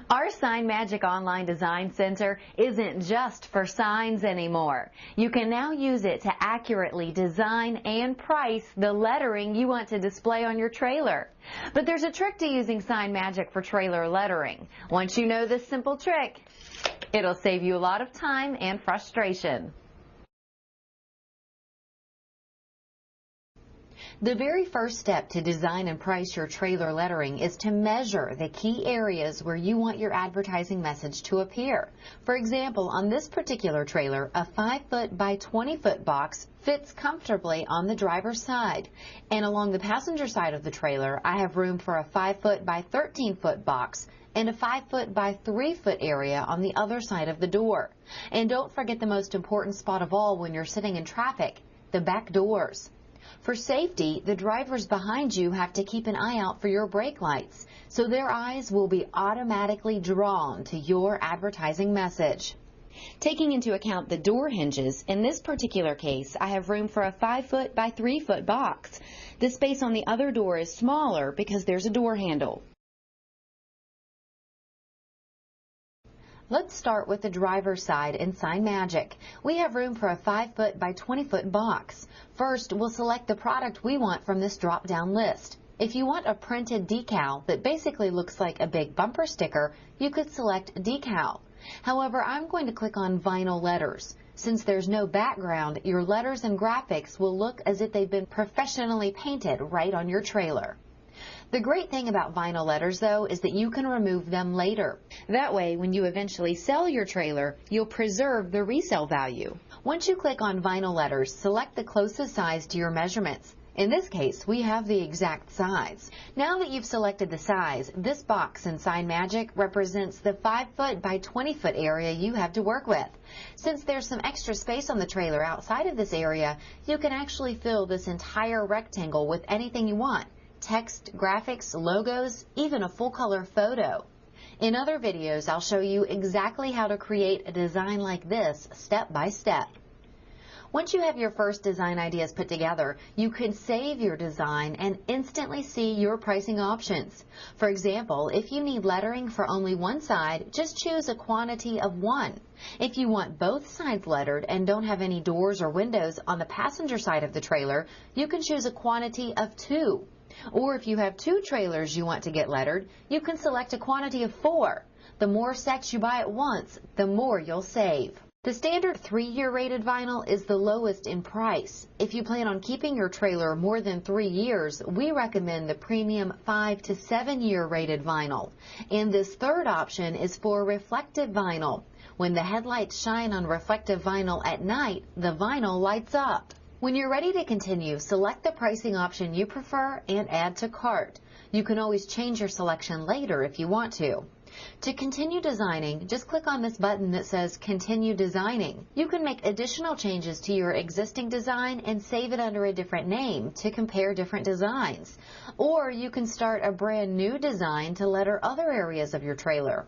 Our Sign Magic Online Design Center isn't just for signs anymore. You can now use it to accurately design and price the lettering you want to display on your trailer. But there's a trick to using Sign Magic for trailer lettering. Once you know this simple trick, it'll save you a lot of time and frustration. The very first step to design and price your trailer lettering is to measure the key areas where you want your advertising message to appear. For example, on this particular trailer, a 5-foot by 20-foot box fits comfortably on the driver's side. And along the passenger side of the trailer, I have room for a 5-foot by 13-foot box and a 5-foot by 3-foot area on the other side of the door. And don't forget the most important spot of all when you're sitting in traffic, the back doors. For safety, the drivers behind you have to keep an eye out for your brake lights, so their eyes will be automatically drawn to your advertising message. Taking into account the door hinges, in this particular case, I have room for a 5-foot by 3-foot box. The space on the other door is smaller because there's a door handle. Let's start with the driver's side in Sign Magic. We have room for a 5-foot by 20-foot box. First, we'll select the product we want from this drop-down list. If you want a printed decal that basically looks like a big bumper sticker, you could select decal. However, I'm going to click on vinyl letters. Since there's no background, your letters and graphics will look as if they've been professionally painted right on your trailer. The great thing about vinyl letters, though, is that you can remove them later. That way, when you eventually sell your trailer, you'll preserve the resale value. Once you click on vinyl letters, select the closest size to your measurements. In this case, we have the exact size. Now that you've selected the size, this box in Sign Magic represents the 5-foot by 20-foot area you have to work with. Since there's some extra space on the trailer outside of this area, you can actually fill this entire rectangle with anything you want. Text, graphics, logos, even a full-color photo. In other videos, I'll show you exactly how to create a design like this step by step. Once you have your first design ideas put together, you can save your design and instantly see your pricing options. For example, if you need lettering for only one side, just choose a quantity of 1. If you want both sides lettered and don't have any doors or windows on the passenger side of the trailer, you can choose a quantity of 2. Or if you have 2 trailers you want to get lettered, you can select a quantity of 4. The more sets you buy at once, the more you'll save. The standard 3-year rated vinyl is the lowest in price. If you plan on keeping your trailer more than 3 years, we recommend the premium 5 to 7-year rated vinyl. And this third option is for reflective vinyl. When the headlights shine on reflective vinyl at night, the vinyl lights up. When you're ready to continue, select the pricing option you prefer and add to cart. You can always change your selection later if you want to. To continue designing, just click on this button that says Continue Designing. You can make additional changes to your existing design and save it under a different name to compare different designs. Or you can start a brand new design to letter other areas of your trailer.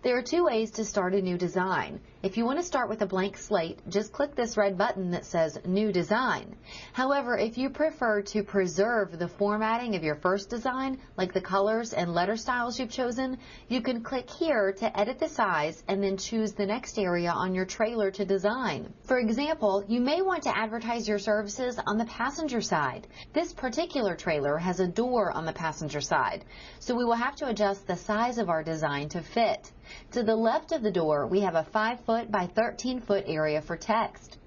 There are 2 ways to start a new design. If you want to start with a blank slate, just click this red button that says New Design. However, if you prefer to preserve the formatting of your first design, like the colors and letter styles you've chosen, you can click here to edit the size and then choose the next area on your trailer to design. For example, you may want to advertise your services on the passenger side. This particular trailer has a door on the passenger side, so we will have to adjust the size of our design to fit. To the left of the door, we have a 5-foot by 13-foot area for text.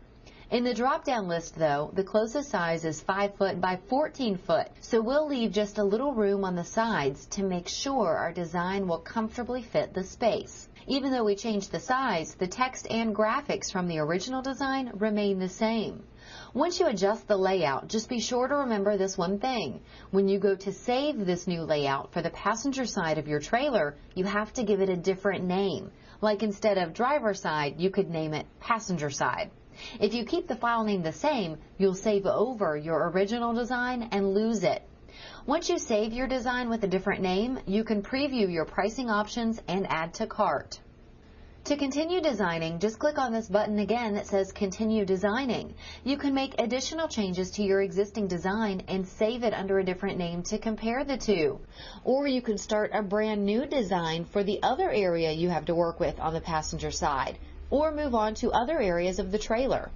In the drop-down list, though, the closest size is 5-foot by 14-foot, so we'll leave just a little room on the sides to make sure our design will comfortably fit the space. Even though we changed the size, the text and graphics from the original design remain the same. Once you adjust the layout, just be sure to remember this one thing. When you go to save this new layout for the passenger side of your trailer, you have to give it a different name. Like instead of driver side, you could name it passenger side. If you keep the file name the same, you'll save over your original design and lose it. Once you save your design with a different name, you can preview your pricing options and add to cart. To continue designing, just click on this button again that says Continue Designing. You can make additional changes to your existing design and save it under a different name to compare the two. Or you can start a brand new design for the other area you have to work with on the passenger side, or move on to other areas of the trailer.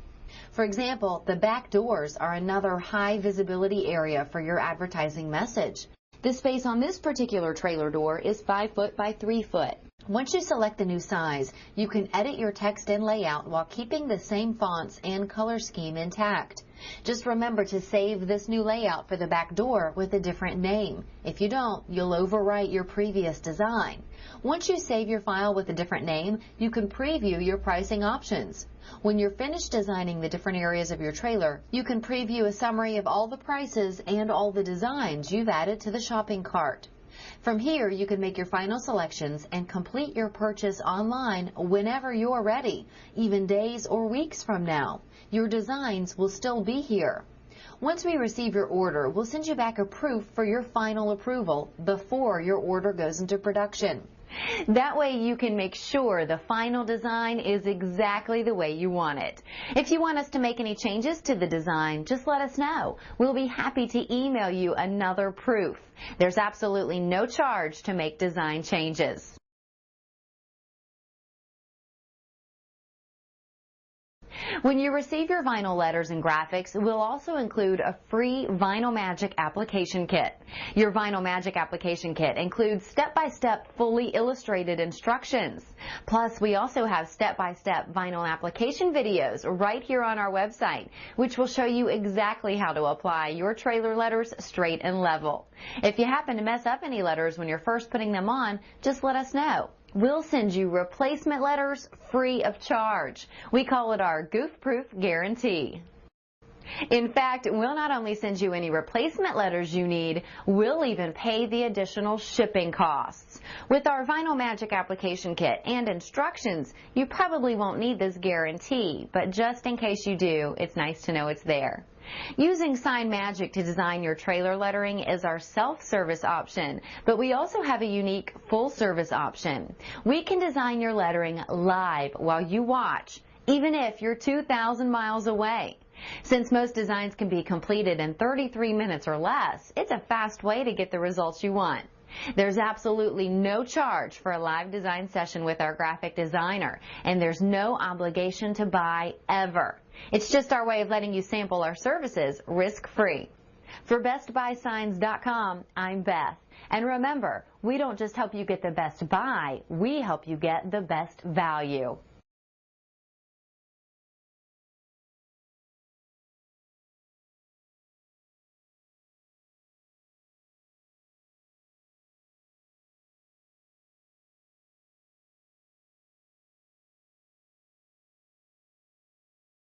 For example, the back doors are another high visibility area for your advertising message. The space on this particular trailer door is 5 foot by 3 foot. Once you select the new size, you can edit your text and layout while keeping the same fonts and color scheme intact. Just remember to save this new layout for the back door with a different name. If you don't, you'll overwrite your previous design. Once you save your file with a different name, you can preview your pricing options. When you're finished designing the different areas of your trailer, you can preview a summary of all the prices and all the designs you've added to the shopping cart. From here, you can make your final selections and complete your purchase online whenever you're ready, even days or weeks from now. Your designs will still be here. Once we receive your order, we'll send you back a proof for your final approval before your order goes into production. That way you can make sure the final design is exactly the way you want it. If you want us to make any changes to the design, just let us know. We'll be happy to email you another proof. There's absolutely no charge to make design changes. When you receive your vinyl letters and graphics, we'll also include a free Vinyl Magic application kit. Your Vinyl Magic application kit includes step-by-step fully illustrated instructions. Plus, we also have step-by-step vinyl application videos right here on our website, which will show you exactly how to apply your trailer letters straight and level. If you happen to mess up any letters when you're first putting them on, just let us know. We'll send you replacement letters free of charge. We call it our goof-proof guarantee. In fact, we'll not only send you any replacement letters you need, we'll even pay the additional shipping costs. With our Vinyl Magic application kit and instructions, you probably won't need this guarantee, but just in case you do, it's nice to know it's there. Using Sign Magic to design your trailer lettering is our self-service option, but we also have a unique full-service option. We can design your lettering live while you watch, even if you're 2,000 miles away. Since most designs can be completed in 33 minutes or less, it's a fast way to get the results you want. There's absolutely no charge for a live design session with our graphic designer, and there's no obligation to buy ever. It's just our way of letting you sample our services risk-free. For BestBuySigns.com, I'm Beth. And remember, we don't just help you get the best buy, we help you get the best value.